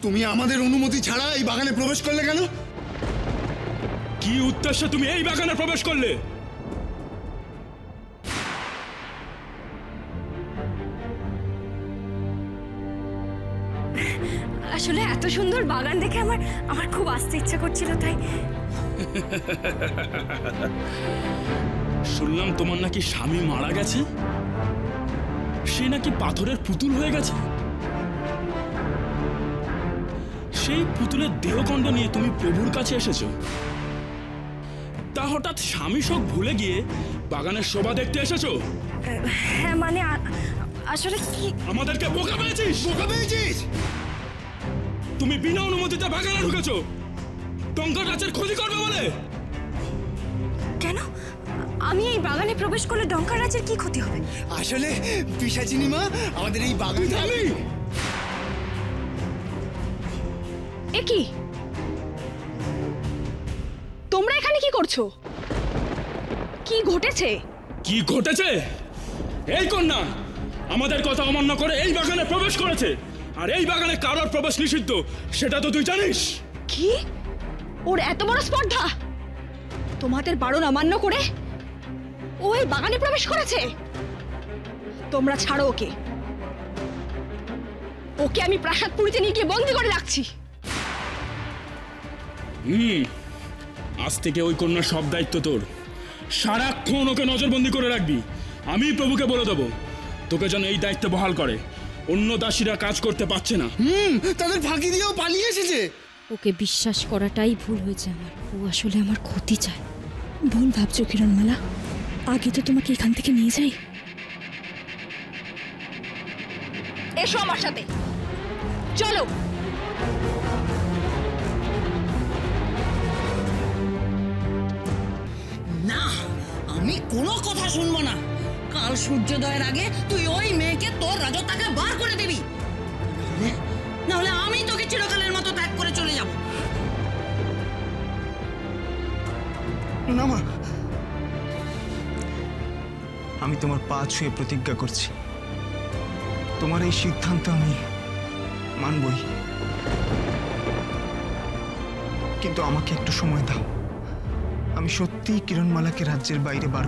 তুমি আমাদের অনুমতি ছাড়া এই বাগানে প্রবেশ করলে কেন? কি উদ্দেশ্যে তুমি এই বাগানে প্রবেশ করলে? আসলে এত সুন্দর বাগান দেখে আমার খুব আসতে ইচ্ছা করছিল, তাই। শুনলাম তোমার নাকি স্বামী মারা গেছে, সে নাকি পাথরের পুতুল হয়ে গেছে। সেই পুতুলের দেহখণ্ড নিয়ে তুমি প্রভুর কাছে এসেছো, তা হঠাৎ স্বামী শোক ভুলে গিয়ে বাগানের শোভা দেখতে এসেছো? হ্যাঁ, মানে আসলে কি, আমাদেরকে বোকা পেয়েছিস? বোকা পেয়েছিস? তুমি বিনা অনুমতিতে বাগানে ঢুকেছো টঙ্কা গাছের ক্ষতি করবে বলে। কেন? আমি এই বাগানে প্রবেশ করলে ডঙ্কা রাজের কি ক্ষতি হবে? আসলে পিশাচিনী মা আমাদের এই বাগান। এ কি, তোমরা এখানে কি করছো? কি ঘটেছে? কি ঘটেছে? এই কন্যা আমাদের কথা অমান্য করে এই বাগানে প্রবেশ করেছে, আর এই বাগানে কারোর প্রবেশ নিষিদ্ধ, সেটা তো তুই জানিস। কি? ওর এত বড় স্পর্ধা! তোমাদের বারণ অমান্য করে ও এই বাগানে প্রবেশ করেছে? তোমরা ছাড়ো ওকে। ওকে আমি প্রাসাদপুরীতে নিয়ে গিয়ে বন্দি করে রাখছি। আজ থেকে ওই কন্যার সব দায়িত্ব তোর। সারাক্ষণ ওকে নজরবন্দি করে রাখবি। আমি প্রভুকে বলে দেবো তোকে যেন এই দায়িত্ব বহাল করে। অন্য দাসীরা কাজ করতে পারছে না। তাদের ফাঁকি দিয়েও পালিয়ে এসেছে। ওকে বিশ্বাস করাটাই ভুল হয়েছে আমার। ও আসলে আমার ক্ষতি চায়। ভুল ভাবছো কিরণমালা, আগে তো তোমাকে এখান থেকে নিয়ে যাই। এসো আমার সাথে, চলো। না, আমি কোনো কথা শুনবো না। কাল সূর্যোদয়ের আগে তুই ওই মেয়েকে তোর রাজত্বকে বার করে দিবি, নাহলে আমি তোকে চিরকালের মতো ত্যাগ করে চলে যাব। না মা, আমি তোমার পা ছুঁয়ে প্রতিজ্ঞা করছি, তোমার এই সিদ্ধান্ত আমি মানবই। কিন্তু আমাকে একটু সময় দাও। আমি সত্যিই কিরণমালাকে রাজ্যের বাইরে বার